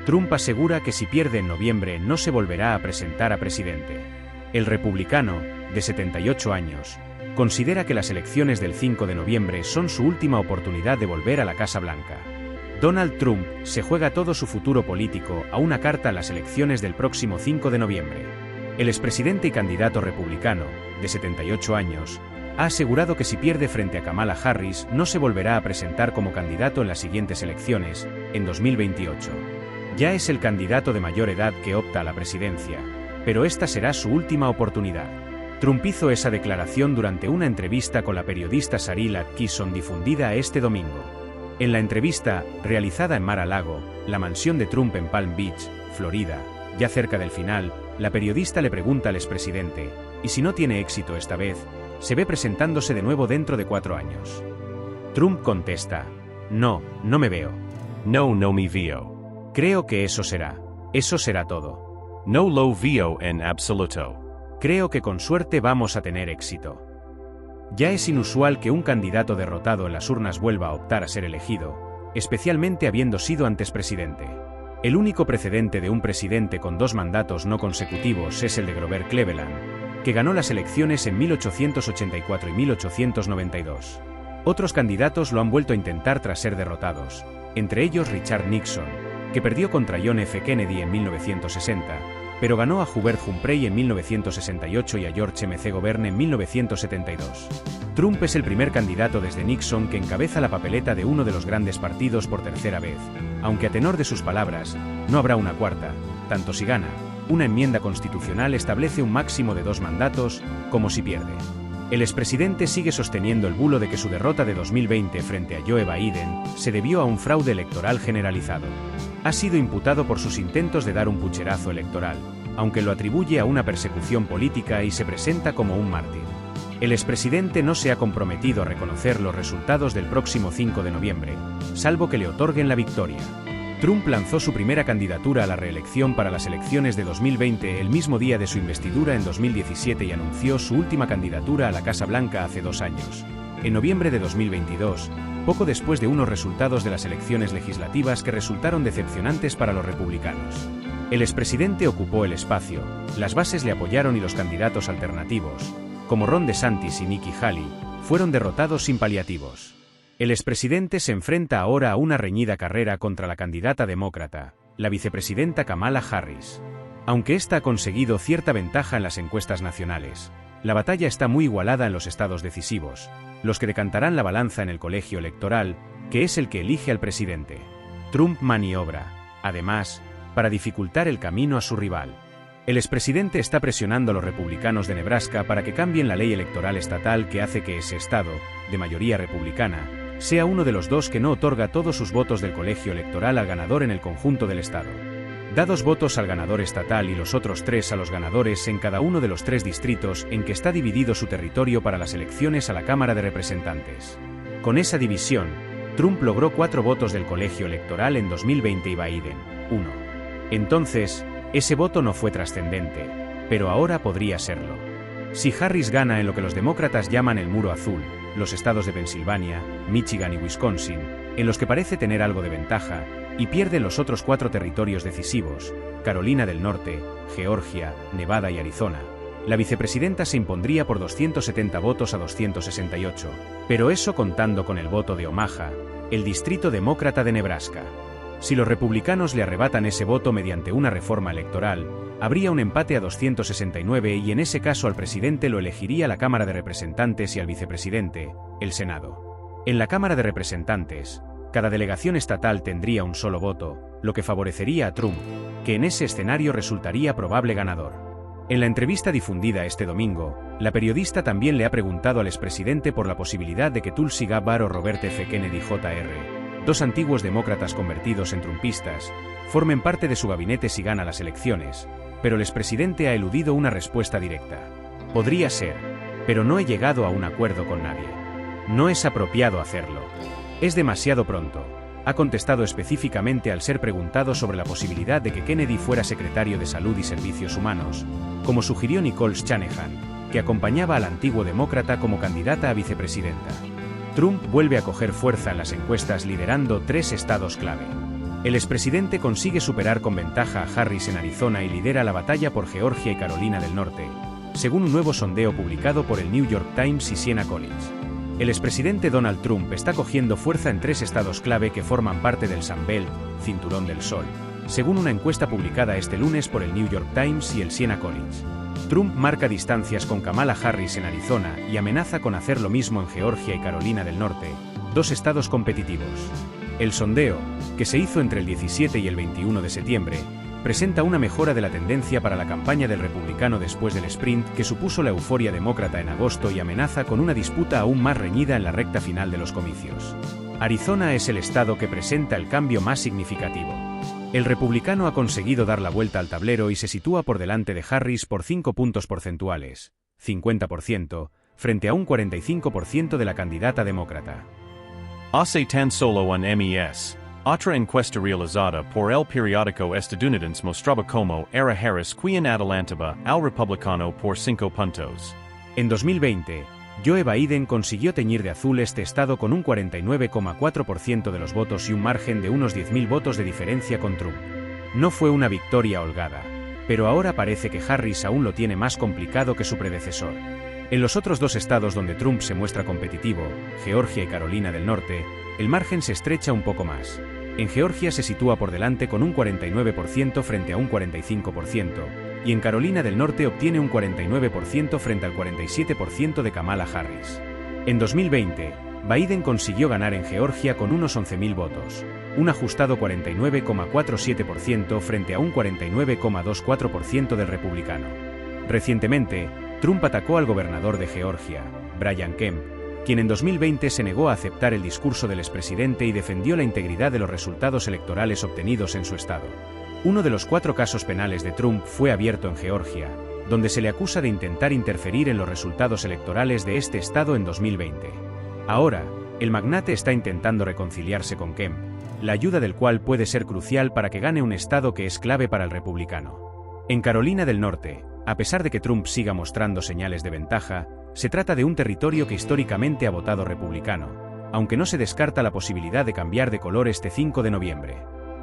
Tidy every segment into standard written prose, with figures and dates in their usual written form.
Trump asegura que si pierde en noviembre no se volverá a presentar a presidente. El republicano, de 78 años, considera que las elecciones del 5 de noviembre son su última oportunidad de volver a la Casa Blanca. Donald Trump se juega todo su futuro político a una carta a las elecciones del próximo 5 de noviembre. El expresidente y candidato republicano, de 78 años, ha asegurado que si pierde frente a Kamala Harris no se volverá a presentar como candidato en las siguientes elecciones, en 2028. Ya es el candidato de mayor edad que opta a la presidencia, pero esta será su última oportunidad. Trump hizo esa declaración durante una entrevista con la periodista Saril Atkinson difundida este domingo. En la entrevista, realizada en Mar-a-Lago, la mansión de Trump en Palm Beach, Florida, ya cerca del final, la periodista le pregunta al expresidente, ¿y si no tiene éxito esta vez, se ve presentándose de nuevo dentro de 4 años? Trump contesta, no me veo. No me veo. Creo que eso será todo. No lo veo en absoluto. Creo que con suerte vamos a tener éxito. Ya es inusual que un candidato derrotado en las urnas vuelva a optar a ser elegido, especialmente habiendo sido antes presidente. El único precedente de un presidente con 2 mandatos no consecutivos es el de Grover Cleveland, que ganó las elecciones en 1884 y 1892. Otros candidatos lo han vuelto a intentar tras ser derrotados, entre ellos Richard Nixon, que perdió contra John F. Kennedy en 1960, pero ganó a Hubert Humphrey en 1968 y a George M. C. Govern en 1972. Trump es el primer candidato desde Nixon que encabeza la papeleta de uno de los grandes partidos por tercera vez, aunque a tenor de sus palabras, no habrá una cuarta, tanto si gana. Una enmienda constitucional establece un máximo de 2 mandatos, como si pierde. El expresidente sigue sosteniendo el bulo de que su derrota de 2020 frente a Joe Biden se debió a un fraude electoral generalizado. Ha sido imputado por sus intentos de dar un pucherazo electoral, aunque lo atribuye a una persecución política y se presenta como un mártir. El expresidente no se ha comprometido a reconocer los resultados del próximo 5 de noviembre, salvo que le otorguen la victoria. Trump lanzó su primera candidatura a la reelección para las elecciones de 2020 el mismo día de su investidura en 2017 y anunció su última candidatura a la Casa Blanca hace 2 años. En noviembre de 2022, poco después de unos resultados de las elecciones legislativas que resultaron decepcionantes para los republicanos. El expresidente ocupó el espacio, las bases le apoyaron y los candidatos alternativos, como Ron DeSantis y Nikki Haley, fueron derrotados sin paliativos. El expresidente se enfrenta ahora a una reñida carrera contra la candidata demócrata, la vicepresidenta Kamala Harris. Aunque ésta ha conseguido cierta ventaja en las encuestas nacionales, la batalla está muy igualada en los estados decisivos, los que decantarán la balanza en el colegio electoral, que es el que elige al presidente. Trump maniobra, además, para dificultar el camino a su rival. El expresidente está presionando a los republicanos de Nebraska para que cambien la ley electoral estatal que hace que ese estado, de mayoría republicana, sea uno de los 2 que no otorga todos sus votos del colegio electoral al ganador en el conjunto del estado. Da 2 votos al ganador estatal y los otros 3 a los ganadores en cada uno de los 3 distritos en que está dividido su territorio para las elecciones a la Cámara de Representantes. Con esa división, Trump logró 4 votos del colegio electoral en 2020 y Biden, 1. Entonces, ese voto no fue trascendente, pero ahora podría serlo. Si Harris gana en lo que los demócratas llaman el muro azul, los estados de Pensilvania, Michigan y Wisconsin, en los que parece tener algo de ventaja, y pierde los otros 4 territorios decisivos, Carolina del Norte, Georgia, Nevada y Arizona, la vicepresidenta se impondría por 270 votos a 268, pero eso contando con el voto de Omaha, el distrito demócrata de Nebraska. Si los republicanos le arrebatan ese voto mediante una reforma electoral, habría un empate a 269 y en ese caso al presidente lo elegiría la Cámara de Representantes y al vicepresidente, el Senado. En la Cámara de Representantes, cada delegación estatal tendría un solo voto, lo que favorecería a Trump, que en ese escenario resultaría probable ganador. En la entrevista difundida este domingo, la periodista también le ha preguntado al expresidente por la posibilidad de que Tulsi Gabbard o Robert F. Kennedy Jr., 2 antiguos demócratas convertidos en trumpistas, formen parte de su gabinete si gana las elecciones, pero el expresidente ha eludido una respuesta directa. Podría ser, pero no he llegado a un acuerdo con nadie. No es apropiado hacerlo. Es demasiado pronto. Ha contestado específicamente al ser preguntado sobre la posibilidad de que Kennedy fuera secretario de Salud y Servicios Humanos, como sugirió Nicole Shanahan, que acompañaba al antiguo demócrata como candidata a vicepresidenta. Trump vuelve a coger fuerza en las encuestas liderando 3 estados clave. El expresidente consigue superar con ventaja a Harris en Arizona y lidera la batalla por Georgia y Carolina del Norte, según un nuevo sondeo publicado por el New York Times y Siena College. El expresidente Donald Trump está cogiendo fuerza en 3 estados clave que forman parte del Sun Belt, Cinturón del Sol, según una encuesta publicada este lunes por el New York Times y el Siena College. Trump marca distancias con Kamala Harris en Arizona y amenaza con hacer lo mismo en Georgia y Carolina del Norte, 2 estados competitivos. El sondeo, que se hizo entre el 17 y el 21 de septiembre, presenta una mejora de la tendencia para la campaña del republicano después del sprint que supuso la euforia demócrata en agosto y amenaza con una disputa aún más reñida en la recta final de los comicios. Arizona es el estado que presenta el cambio más significativo. El republicano ha conseguido dar la vuelta al tablero y se sitúa por delante de Harris por 5 puntos porcentuales, 50%, frente a un 45% de la candidata demócrata. Hace tan solo un mes, otra encuesta realizada por el periódico estadounidense mostraba cómo era Harris quien adelantaba al republicano por 5 puntos. En 2020, Joe Biden consiguió teñir de azul este estado con un 49,4% de los votos y un margen de unos 10.000 votos de diferencia con Trump. No fue una victoria holgada, pero ahora parece que Harris aún lo tiene más complicado que su predecesor. En los otros 2 estados donde Trump se muestra competitivo, Georgia y Carolina del Norte, el margen se estrecha un poco más. En Georgia se sitúa por delante con un 49% frente a un 45%, y en Carolina del Norte obtiene un 49% frente al 47% de Kamala Harris. En 2020, Biden consiguió ganar en Georgia con unos 11.000 votos, un ajustado 49,47% frente a un 49,24% del republicano. Recientemente, Trump atacó al gobernador de Georgia, Brian Kemp, quien en 2020 se negó a aceptar el discurso del expresidente y defendió la integridad de los resultados electorales obtenidos en su estado. Uno de los 4 casos penales de Trump fue abierto en Georgia, donde se le acusa de intentar interferir en los resultados electorales de este estado en 2020. Ahora, el magnate está intentando reconciliarse con Kemp, la ayuda del cual puede ser crucial para que gane un estado que es clave para el republicano. En Carolina del Norte, a pesar de que Trump siga mostrando señales de ventaja, se trata de un territorio que históricamente ha votado republicano, aunque no se descarta la posibilidad de cambiar de color este 5 de noviembre.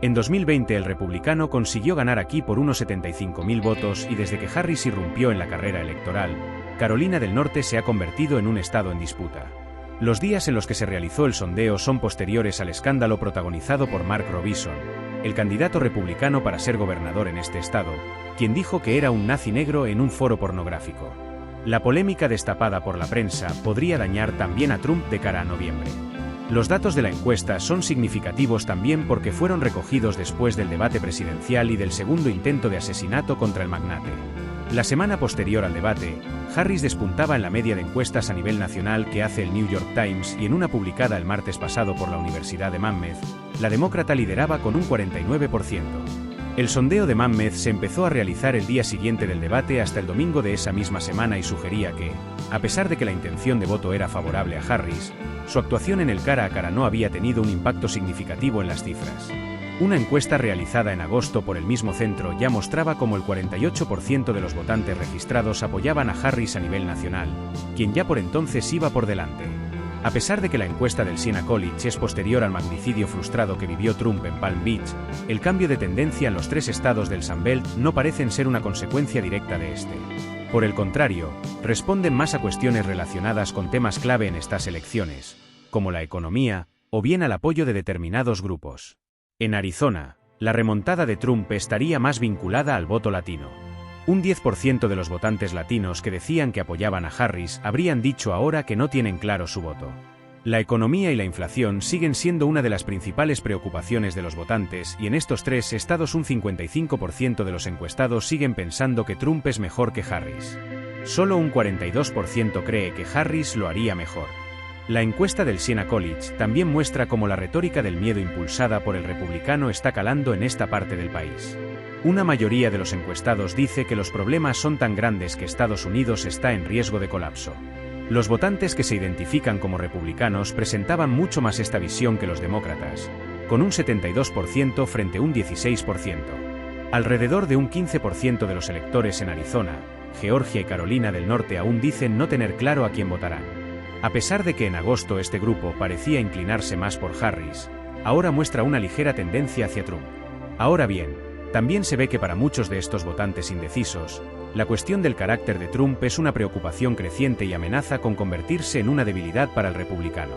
En 2020 el republicano consiguió ganar aquí por unos 75.000 votos y desde que Harris irrumpió en la carrera electoral, Carolina del Norte se ha convertido en un estado en disputa. Los días en los que se realizó el sondeo son posteriores al escándalo protagonizado por Mark Robinson, el candidato republicano para ser gobernador en este estado, quien dijo que era un nazi negro en un foro pornográfico. La polémica destapada por la prensa podría dañar también a Trump de cara a noviembre. Los datos de la encuesta son significativos también porque fueron recogidos después del debate presidencial y del segundo intento de asesinato contra el magnate. La semana posterior al debate, Harris despuntaba en la media de encuestas a nivel nacional que hace el New York Times y en una publicada el martes pasado por la Universidad de Monmouth, la demócrata lideraba con un 49%. El sondeo de Monmouth se empezó a realizar el día siguiente del debate hasta el domingo de esa misma semana y sugería que, a pesar de que la intención de voto era favorable a Harris, su actuación en el cara a cara no había tenido un impacto significativo en las cifras. Una encuesta realizada en agosto por el mismo centro ya mostraba cómo el 48% de los votantes registrados apoyaban a Harris a nivel nacional, quien ya por entonces iba por delante. A pesar de que la encuesta del Siena College es posterior al magnicidio frustrado que vivió Trump en Palm Beach, el cambio de tendencia en los 3 estados del Sun Belt no parecen ser una consecuencia directa de este. Por el contrario, responden más a cuestiones relacionadas con temas clave en estas elecciones, como la economía, o bien al apoyo de determinados grupos. En Arizona, la remontada de Trump estaría más vinculada al voto latino. Un 10% de los votantes latinos que decían que apoyaban a Harris habrían dicho ahora que no tienen claro su voto. La economía y la inflación siguen siendo una de las principales preocupaciones de los votantes y en estos 3 estados un 55% de los encuestados siguen pensando que Trump es mejor que Harris. Solo un 42% cree que Harris lo haría mejor. La encuesta del Siena College también muestra cómo la retórica del miedo impulsada por el republicano está calando en esta parte del país. Una mayoría de los encuestados dice que los problemas son tan grandes que Estados Unidos está en riesgo de colapso. Los votantes que se identifican como republicanos presentaban mucho más esta visión que los demócratas, con un 72% frente a un 16%. Alrededor de un 15% de los electores en Arizona, Georgia y Carolina del Norte aún dicen no tener claro a quién votarán. A pesar de que en agosto este grupo parecía inclinarse más por Harris, ahora muestra una ligera tendencia hacia Trump. Ahora bien, también se ve que para muchos de estos votantes indecisos, la cuestión del carácter de Trump es una preocupación creciente y amenaza con convertirse en una debilidad para el republicano.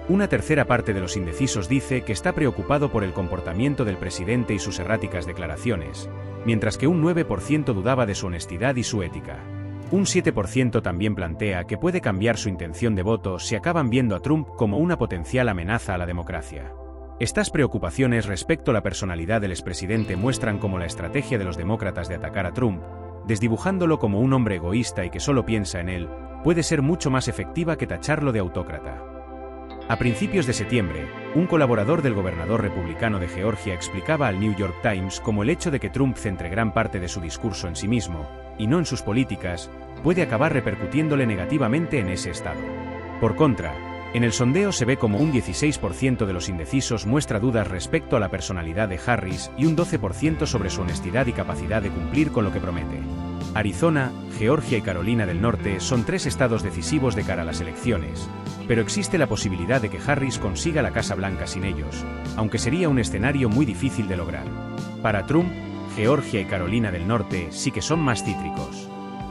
Una tercera parte de los indecisos dice que está preocupado por el comportamiento del presidente y sus erráticas declaraciones, mientras que un 9% dudaba de su honestidad y su ética. Un 7% también plantea que puede cambiar su intención de voto si acaban viendo a Trump como una potencial amenaza a la democracia. Estas preocupaciones respecto a la personalidad del expresidente muestran cómo la estrategia de los demócratas de atacar a Trump, desdibujándolo como un hombre egoísta y que solo piensa en él, puede ser mucho más efectiva que tacharlo de autócrata. A principios de septiembre, un colaborador del gobernador republicano de Georgia explicaba al New York Times cómo el hecho de que Trump centre gran parte de su discurso en sí mismo, y no en sus políticas, puede acabar repercutiéndole negativamente en ese estado. Por contra, en el sondeo se ve como un 16% de los indecisos muestra dudas respecto a la personalidad de Harris y un 12% sobre su honestidad y capacidad de cumplir con lo que promete. Arizona, Georgia y Carolina del Norte son 3 estados decisivos de cara a las elecciones, pero existe la posibilidad de que Harris consiga la Casa Blanca sin ellos, aunque sería un escenario muy difícil de lograr. Para Trump, Georgia y Carolina del Norte sí que son más cítricos.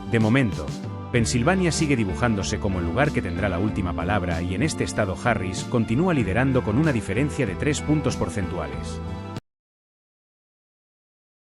De momento, Pensilvania sigue dibujándose como el lugar que tendrá la última palabra y en este estado Harris continúa liderando con una diferencia de 3 puntos porcentuales.